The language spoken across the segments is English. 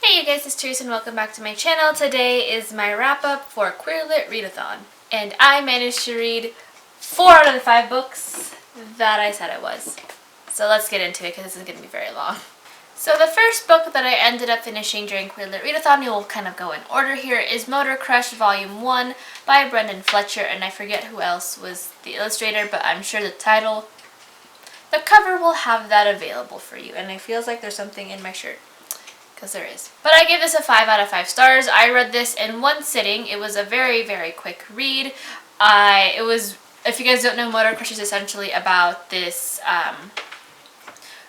Hey you guys, it's Teresa and welcome back to my channel. Today is my wrap-up for Queer Lit Readathon. And I managed to read 4 out of the 5 books that I said I was. So let's get into it because this isn't going to be very long. So the first book that I ended up finishing during Queer Lit Readathon, we will kind of go in order here, is Motor Crush Volume 1 by Brendan Fletcher, and I forget who else was the illustrator, but I'm sure the cover will have that available for you. And it feels like there's something in my shirt. Because there is. But I give this a 5 out of 5 stars. I read this in one sitting. It was a very, very quick read. If you guys don't know, Motor Crush is essentially about this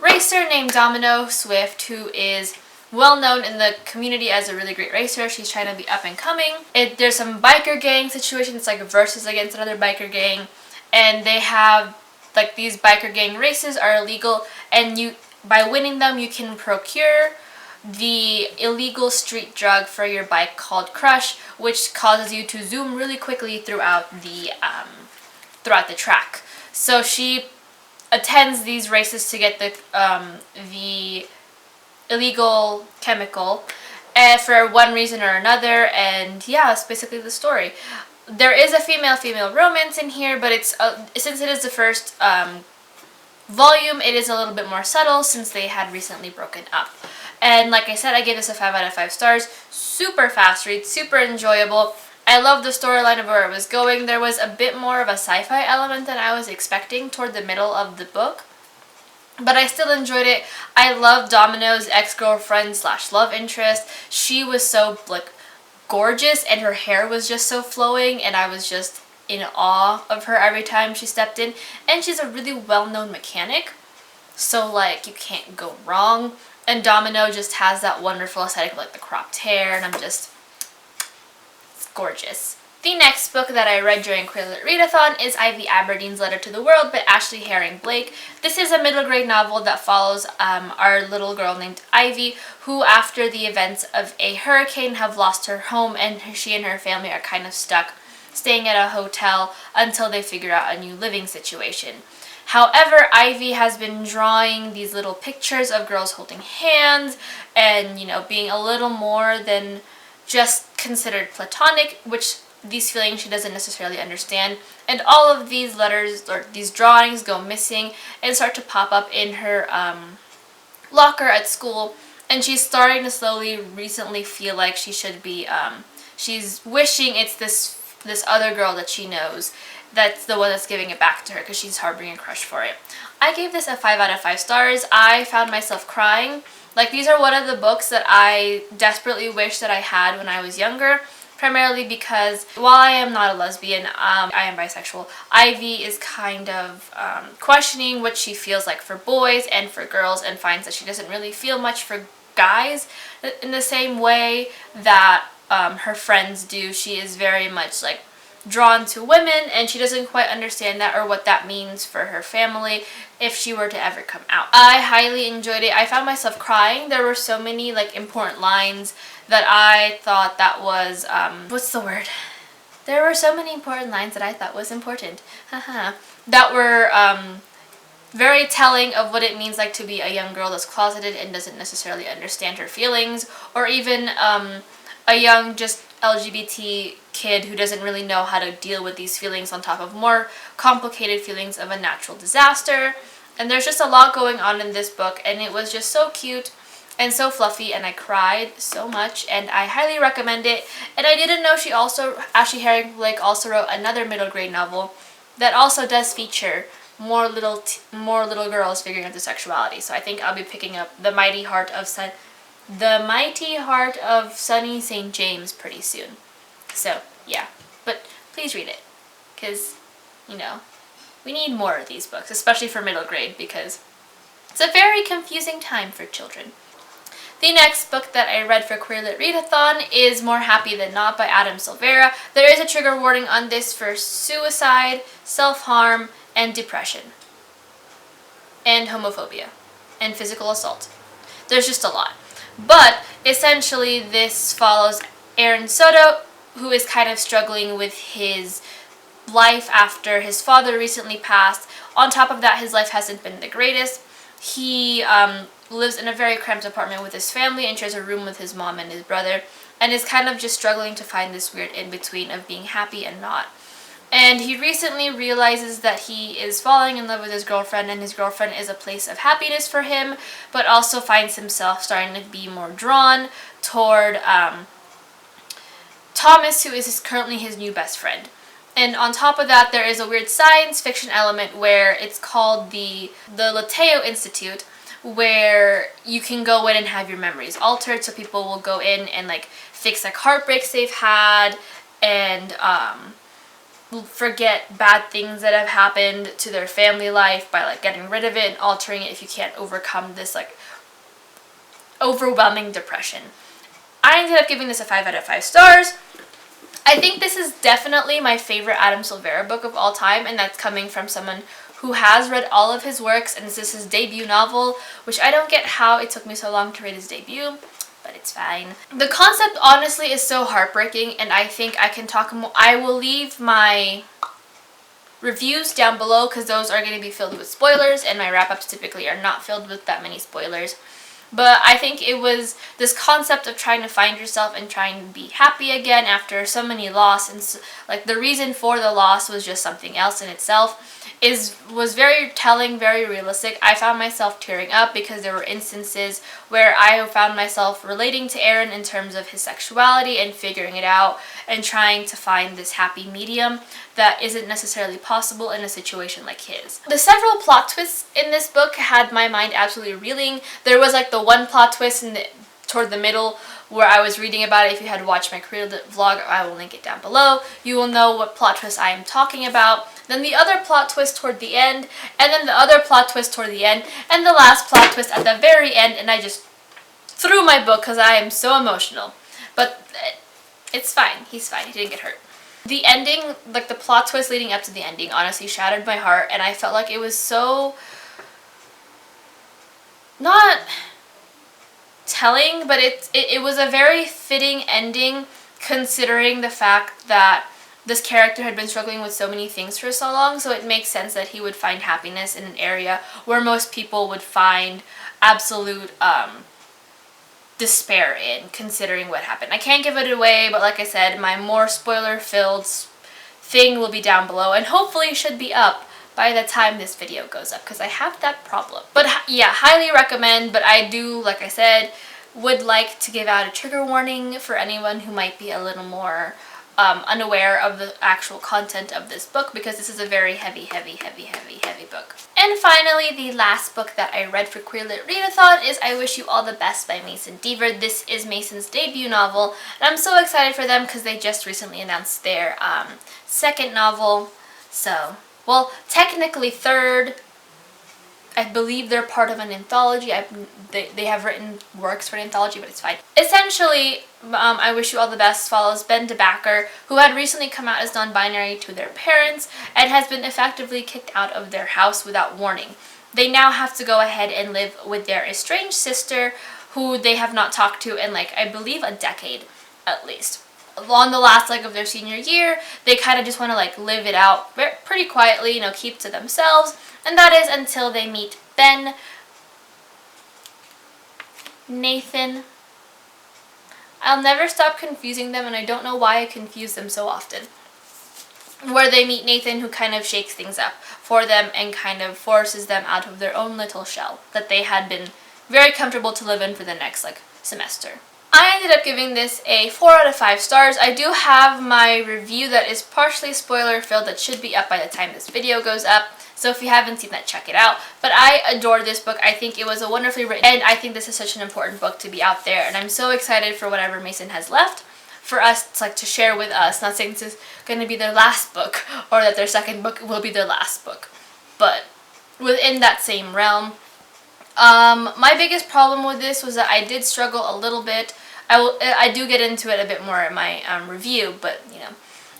racer named Domino Swift, who is well known in the community as a really great racer. She's trying to be up and coming. There's some biker gang situations. It's like a versus against another biker gang. And they have, like, these biker gang races are illegal. And by winning them, you can procure the illegal street drug for your bike called Crush, which causes you to zoom really quickly throughout the track. So she attends these races to get the illegal chemical for one reason or another, and yeah, that's basically the story. There is a female-female romance in here, but since it is the first volume, it is a little bit more subtle since they had recently broken up. And like I said, I gave this a 5 out of 5 stars. Super fast read, super enjoyable. I love the storyline of where it was going. There was a bit more of a sci-fi element than I was expecting toward the middle of the book, but I still enjoyed it. I love Domino's ex-girlfriend / love interest. She was so, like, gorgeous, and her hair was just so flowing, and I was just in awe of her every time she stepped in. And she's a really well-known mechanic, so, like, you can't go wrong. And Domino just has that wonderful aesthetic of, like, the cropped hair, and it's gorgeous. The next book that I read during Queer Lit Readathon is Ivy Aberdeen's Letter to the World by Ashley Herring Blake. This is a middle grade novel that follows our little girl named Ivy, who after the events of a hurricane have lost her home, and she and her family are kind of stuck staying at a hotel until they figure out a new living situation. However, Ivy has been drawing these little pictures of girls holding hands and, being a little more than just considered platonic, which these feelings she doesn't necessarily understand. And all of these letters or these drawings go missing and start to pop up in her locker at school. And she's starting to recently feel like she should be, she's wishing it's this other girl that she knows that's the one that's giving it back to her because she's harboring a crush for it. I gave this a 5 out of 5 stars. I found myself crying. Like, these are one of the books that I desperately wish that I had when I was younger, primarily because while I am not a lesbian, I am bisexual. Ivy is kind of questioning what she feels like for boys and for girls, and finds that she doesn't really feel much for guys in the same way that her friends do. She is very much, like, drawn to women, and she doesn't quite understand that or what that means for her family if she were to ever come out. I highly enjoyed it. I found myself crying. There were so many, like, important lines that I thought that was, what's the word? There were so many important lines that I thought was important. That were, very telling of what it means, like, to be a young girl that's closeted and doesn't necessarily understand her feelings, or even, a young, just LGBT kid who doesn't really know how to deal with these feelings on top of more complicated feelings of a natural disaster. And there's just a lot going on in this book, and it was just so cute and so fluffy, and I cried so much, and I highly recommend it. And I didn't know Ashley Herring Blake also wrote another middle grade novel that also does feature more little girls figuring out their sexuality. So I think I'll be picking up The Mighty Heart of Sunny St. James pretty soon. So, yeah. But please read it. Because, we need more of these books, especially for middle grade, because it's a very confusing time for children. The next book that I read for Queer Lit Readathon is More Happy Than Not by Adam Silvera. There is a trigger warning on this for suicide, self-harm, and depression. And homophobia. And physical assault. There's just a lot. But essentially this follows Aaron Soto, who is kind of struggling with his life after his father recently passed. On top of that, his life hasn't been the greatest. He lives in a very cramped apartment with his family and shares a room with his mom and his brother, and is kind of just struggling to find this weird in-between of being happy and not. And he recently realizes that he is falling in love with his girlfriend, and his girlfriend is a place of happiness for him, but also finds himself starting to be more drawn toward Thomas, who is currently his new best friend. And on top of that, there is a weird science fiction element where it's called the Lateo Institute, where you can go in and have your memories altered. So people will go in and like fix like heartbreaks they've had, and forget bad things that have happened to their family life by like getting rid of it and altering it if you can't overcome this like overwhelming depression. I ended up giving this a 5 out of 5 stars. I think this is definitely my favorite Adam Silvera book of all time, and that's coming from someone who has read all of his works, and this is his debut novel, which I don't get how it took me so long to read his debut, but it's fine. The concept honestly is so heartbreaking, and I think I can talk more. I will leave my reviews down below because those are going to be filled with spoilers, and my wrap-ups typically are not filled with that many spoilers. But I think it was this concept of trying to find yourself and trying to be happy again after so many loss, and like the reason for the loss was just something else in itself, was very telling, very realistic. I found myself tearing up because there were instances where I found myself relating to Aaron in terms of his sexuality and figuring it out and trying to find this happy medium that isn't necessarily possible in a situation like his. The several plot twists in this book had my mind absolutely reeling. There was like the one plot twist toward the middle where I was reading about it. If you had watched my career vlog, I will link it down below. You will know what plot twist I am talking about. Then the other plot twist toward the end, and then the other plot twist toward the end, and the last plot twist at the very end, and I just threw my book because I am so emotional. But it's fine. He's fine. He didn't get hurt. The ending, like the plot twist leading up to the ending, honestly shattered my heart, and I felt like it was so not telling, but it was a very fitting ending considering the fact that this character had been struggling with so many things for so long, so it makes sense that he would find happiness in an area where most people would find absolute despair in, considering what happened. I can't give it away, but like I said, my more spoiler-filled thing will be down below, and hopefully should be up by the time this video goes up, because I have that problem. But yeah, highly recommend, but I do, like I said, would like to give out a trigger warning for anyone who might be a little more unaware of the actual content of this book, because this is a very heavy book. And finally, the last book that I read for Queer Lit Readathon is I Wish You All the Best by Mason Deaver. This is Mason's debut novel, and I'm so excited for them because they just recently announced their second novel. So, well, technically third. I believe they're part of an anthology. They have written works for an anthology, but it's fine. Essentially, I Wish You All the Best follows Ben DeBacker, who had recently come out as non-binary to their parents and has been effectively kicked out of their house without warning. They now have to go ahead and live with their estranged sister, who they have not talked to in, like, I believe a decade at least. On the last leg of their senior year, they kind of just want to like live it out pretty quietly, you know, keep to themselves, and that is until they meet Nathan. I'll never stop confusing them, and I don't know why I confuse them so often. Where they meet Nathan, who kind of shakes things up for them and kind of forces them out of their own little shell that they had been very comfortable to live in for the next like semester. I ended up giving this a 4 out of 5 stars. I do have my review that is partially spoiler filled that should be up by the time this video goes up. So if you haven't seen that, check it out. But I adore this book. I think it was a wonderfully written, and I think this is such an important book to be out there. And I'm so excited for whatever Mason has left for us to share with us. Not saying this is going to be their last book or that their second book will be their last book, but within that same realm. My biggest problem with this was that I did struggle a little bit. I do get into it a bit more in my review, but you know,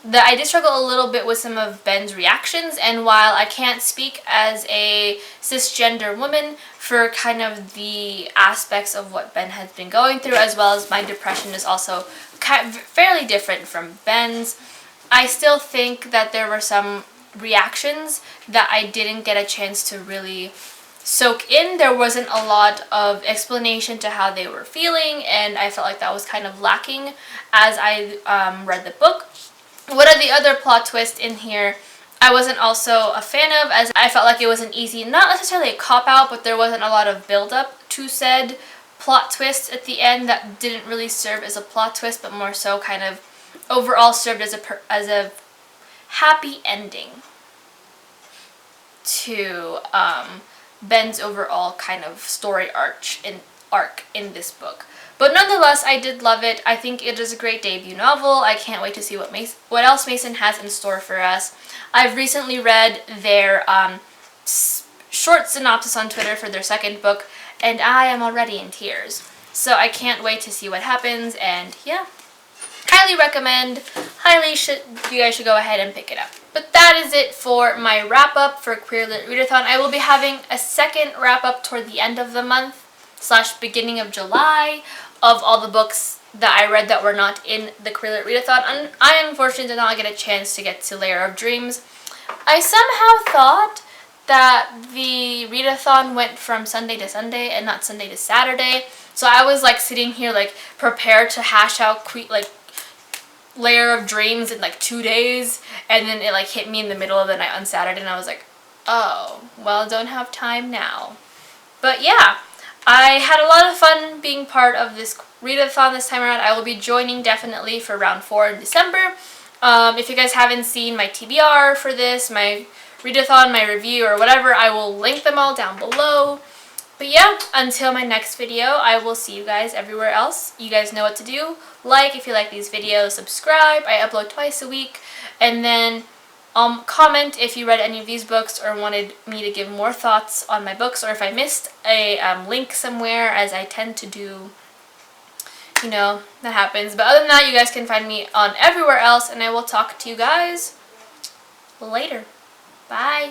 that I did struggle a little bit with some of Ben's reactions, and while I can't speak as a cisgender woman for kind of the aspects of what Ben has been going through, as well as my depression is also fairly different from Ben's, I still think that there were some reactions that I didn't get a chance to really soak in. There wasn't a lot of explanation to how they were feeling, and I felt like that was kind of lacking as I read the book. One of the other plot twists in here I wasn't also a fan of, as I felt like it was an easy, not necessarily a cop-out, but there wasn't a lot of build-up to said plot twist at the end that didn't really serve as a plot twist, but more so kind of overall served as a happy ending to Ben's overall kind of story arc in this book. But nonetheless, I did love it. I think it is a great debut novel. I can't wait to see what else Mason has in store for us. I've recently read their short synopsis on Twitter for their second book, and I am already in tears. So I can't wait to see what happens, and yeah. Highly recommend. You guys should go ahead and pick it up. But that is it for my wrap-up for Queer Lit Readathon. I will be having a second wrap-up toward the end of the month / beginning of July of all the books that I read that were not in the Queer Lit Readathon. And I unfortunately did not get a chance to get to Layer of Dreams. I somehow thought that the readathon went from Sunday to Sunday and not Sunday to Saturday. So I was like sitting here like prepared to hash out Layer of Dreams in like 2 days, and then it like hit me in the middle of the night on Saturday, and I was like, oh, well, don't have time now. But yeah, I had a lot of fun being part of this readathon this time around. I will be joining definitely for round 4 in December. If you guys haven't seen my TBR for this, my readathon, my review, or whatever, I will link them all down below. But yeah, until my next video, I will see you guys everywhere else. You guys know what to do. Like if you like these videos, subscribe. I upload twice a week. And then comment if you read any of these books or wanted me to give more thoughts on my books, or if I missed a link somewhere, as I tend to do. You know, that happens. But other than that, you guys can find me on everywhere else, and I will talk to you guys later. Bye.